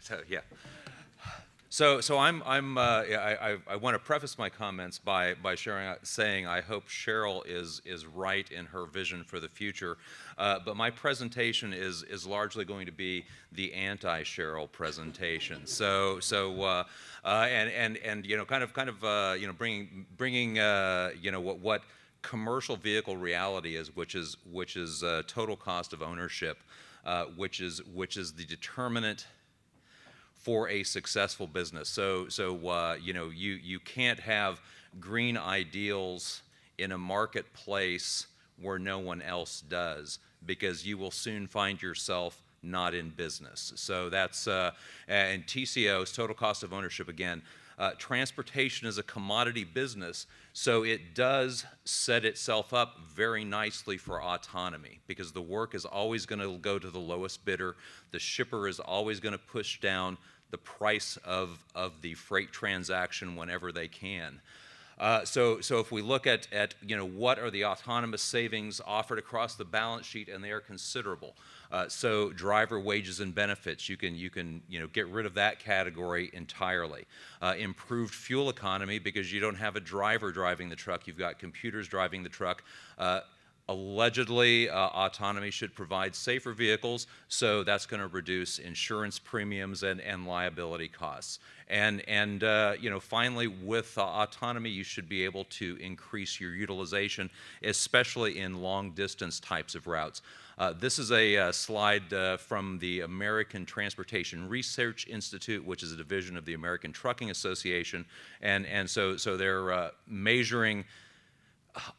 So yeah. So I want to preface my comments by saying I hope Cheryl is right in her vision for the future, but my presentation is largely going to be the anti-Cheryl presentation. And you know kind of you know bringing you know what commercial vehicle reality is, which is total cost of ownership, which is the determinant for a successful business. So you know, you can't have green ideals in a marketplace where no one else does, because you will soon find yourself not in business. So that's, and TCO, total cost of ownership again. Transportation is a commodity business, so it does set itself up very nicely for autonomy, because the work is always going to go to the lowest bidder. The shipper is always going to push down the price of the freight transaction whenever they can. So if we look at you know what are the autonomous savings offered across the balance sheet, and they are considerable. So driver wages and benefits, you can you know get rid of that category entirely. Improved fuel economy, because you don't have a driver driving the truck, you've got computers driving the truck. Allegedly, autonomy should provide safer vehicles, so that's going to reduce insurance premiums and liability costs. And you know, finally, with autonomy, you should be able to increase your utilization, especially in long-distance types of routes. This is a slide from the American Transportation Research Institute, which is a division of the American Trucking Association, and so they're measuring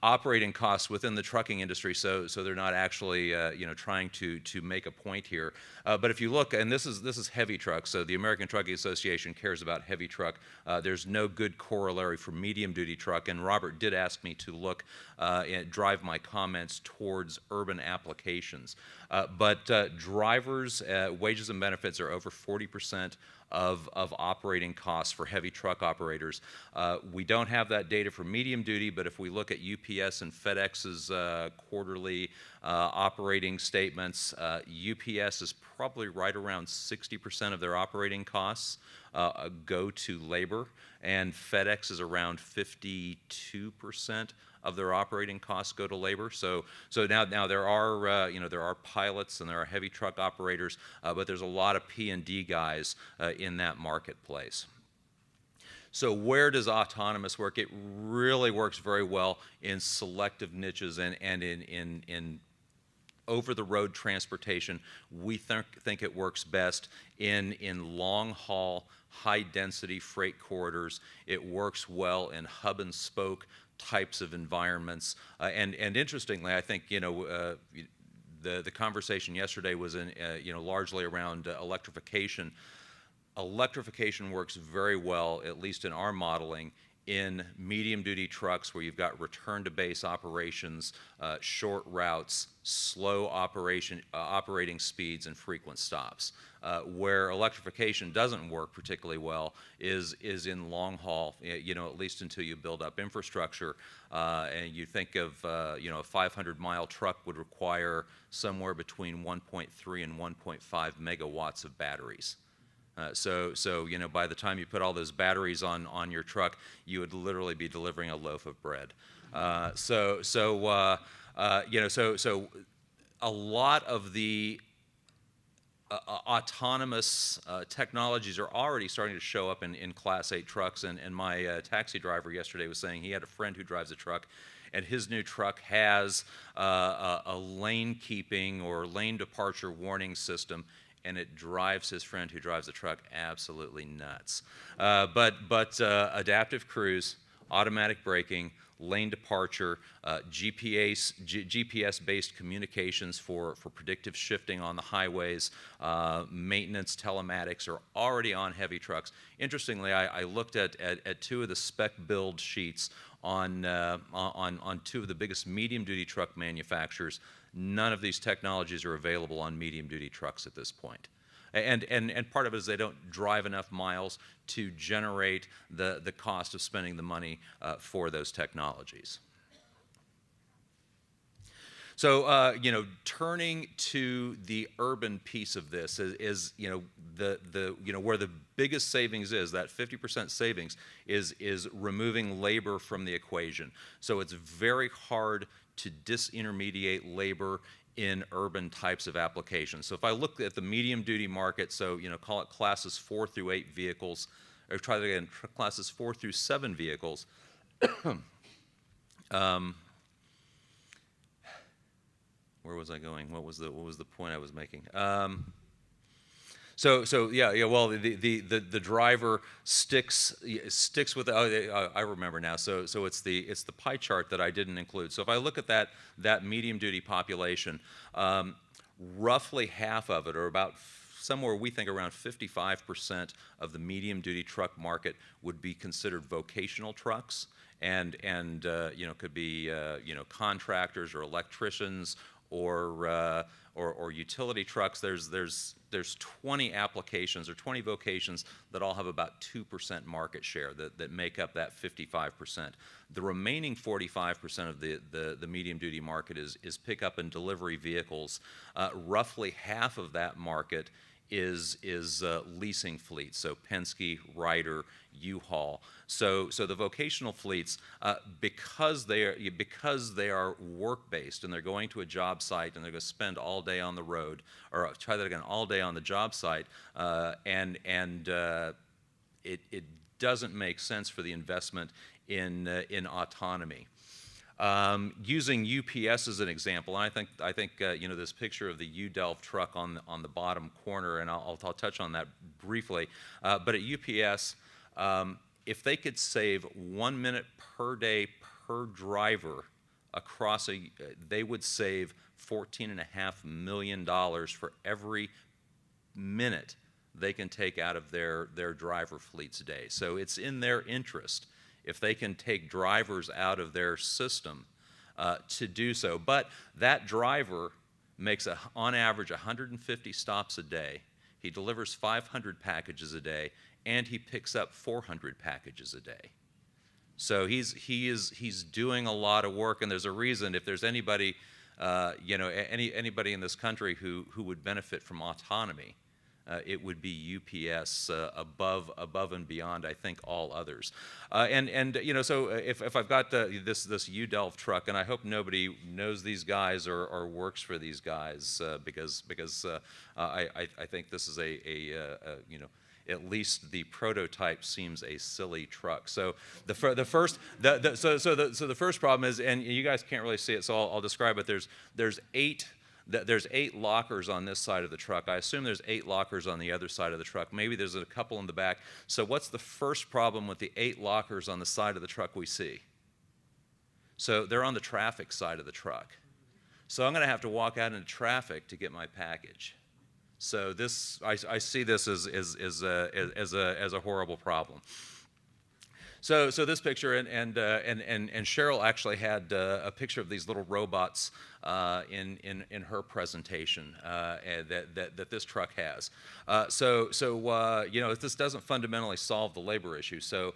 operating costs within the trucking industry, so they're not actually you know trying to make a point here. But if you look, and this is heavy truck, so the American Trucking Association cares about heavy truck. There's no good corollary for medium duty truck, and Robert did ask me to look and drive my comments towards urban applications. But drivers' wages and benefits are over 40% of operating costs for heavy truck operators. We don't have that data for medium duty, but if we look at UPS and FedEx's quarterly operating statements, UPS is probably right around 60% of their operating costs go to labor, and FedEx is around 52% of their operating costs go to labor. So now there are you know there are pilots and there are heavy truck operators, but there's a lot of P&D guys in that marketplace. So where does autonomous work? It really works very well in selective niches and in over-the-road transportation. We think it works best in long-haul, high-density freight corridors. It works well in hub and spoke types of environments. And interestingly, I think you know the conversation yesterday was in you know largely around electrification. Electrification works very well, at least in our modeling, in medium-duty trucks where you've got return-to-base operations, short routes, slow operating speeds, and frequent stops. Where electrification doesn't work particularly well is in long haul, you know, at least until you build up infrastructure. And you think of, you know, a 500-mile truck would require somewhere between 1.3 and 1.5 megawatts of batteries. So you know, by the time you put all those batteries on your truck, you would literally be delivering a loaf of bread. You know, so a lot of the autonomous technologies are already starting to show up in Class 8 trucks, and my taxi driver yesterday was saying he had a friend who drives a truck, and his new truck has a lane keeping or lane departure warning system, and it drives his friend who drives the truck absolutely nuts. But adaptive cruise, automatic braking, lane departure, GPS-based communications for predictive shifting on the highways, maintenance telematics are already on heavy trucks. Interestingly, I looked at two of the spec build sheets on two of the biggest medium-duty truck manufacturers. None of these technologies are available on medium-duty trucks at this point. And part of it is they don't drive enough miles to generate the cost of spending the money for those technologies. So, turning to the urban piece of this is where the biggest savings is, that 50% savings is removing labor from the equation. So it's very hard to disintermediate labor in urban types of applications. So if I look at the medium duty market, so, call it classes 4 through 8 vehicles, or try that again, classes 4 through 7 vehicles, where was I going? What was the point I was making? Well, the driver sticks with. I remember now. So it's the pie chart that I didn't include. So if I look at that medium duty population, roughly half of it, or about somewhere we think around 55% of the medium duty truck market would be considered vocational trucks, and could be contractors or electricians or utility trucks. There's 20 applications or 20 vocations that all have about 2% market share that make up that 55%. The remaining 45% of the medium duty market is pickup and delivery vehicles. Roughly half of that market is leasing fleets, so Penske, Ryder, U-Haul. So the vocational fleets, because they are work-based and they're going to a job site and they're going to spend all day on the road, or try that again, all day on the job site, it doesn't make sense for the investment in autonomy. Using UPS as an example, and I think this picture of the UDelv truck on the bottom corner, and I'll touch on that briefly. But at UPS, if they could save 1 minute per day per driver across they would save $14.5 million for every minute they can take out of their driver fleets a day. So it's in their interest, if they can take drivers out of their system, to do so. But that driver makes on average 150 stops a day. He delivers 500 packages a day, and he picks up 400 packages a day. So he's doing a lot of work, and there's a reason. If there's anybody, anybody in this country who would benefit from autonomy, it would be UPS, above and beyond, I think, all others. So if I've got this UDelv truck, and I hope nobody knows these guys or works for these guys, because I think this is at least the prototype seems a silly truck. So the first problem is, and you guys can't really see it, so I'll describe it. There's 8 lockers on this side of the truck. I assume there's 8 lockers on the other side of the truck. Maybe there's a couple in the back. So what's the first problem with the 8 lockers on the side of the truck we see? So they're on the traffic side of the truck. So I'm going to have to walk out into traffic to get my package. So I see this as a horrible problem. So this picture, and Cheryl actually had a picture of these little robots in her presentation that this truck has. This doesn't fundamentally solve the labor issue. So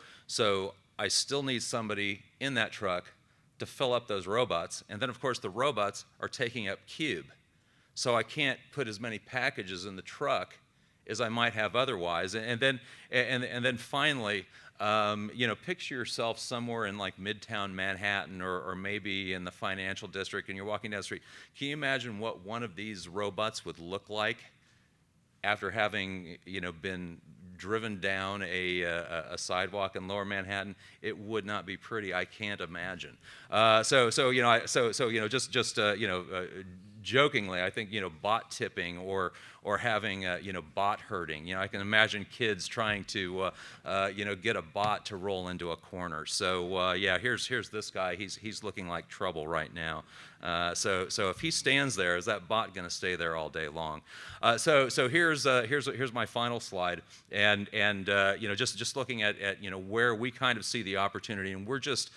I still need somebody in that truck to fill up those robots, and then of course the robots are taking up cube. So I can't put as many packages in the truck as I might have otherwise. And then finally, picture yourself somewhere in like Midtown Manhattan, or maybe in the financial district, and you're walking down the street. Can you imagine what one of these robots would look like after having been driven down a sidewalk in Lower Manhattan? It would not be pretty. I can't imagine. Jokingly, I think bot tipping or having bot herding. I can imagine kids trying to get a bot to roll into a corner. So here's this guy. He's looking like trouble right now. So if he stands there, is that bot going to stay there all day long? So here's my final slide, and just looking at where we kind of see the opportunity, and we're just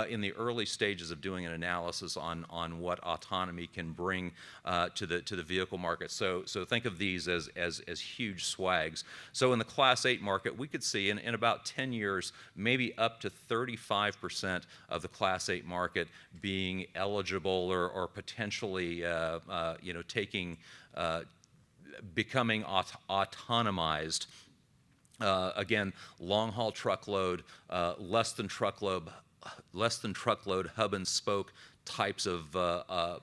in the early stages of doing an analysis on what autonomy can bring to the vehicle market. So think of these as huge swags. So in the Class 8 market, we could see in about 10 years, maybe up to 35% of the Class 8 market being eligible or potentially taking becoming autonomized. Again, long-haul truckload, less than truckload hub and spoke types of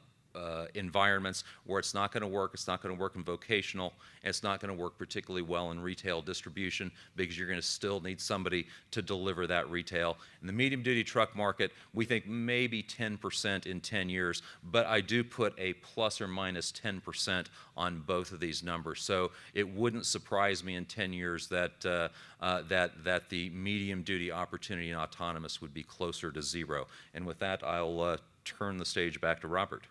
environments where it's not going to work. It's not going to work in vocational, and it's not going to work particularly well in retail distribution because you're going to still need somebody to deliver that retail. In the medium-duty truck market, we think maybe 10% in 10 years, but I do put a plus or minus 10% on both of these numbers. So it wouldn't surprise me in 10 years that that the medium-duty opportunity in autonomous would be closer to zero. And with that, I'll turn the stage back to Robert.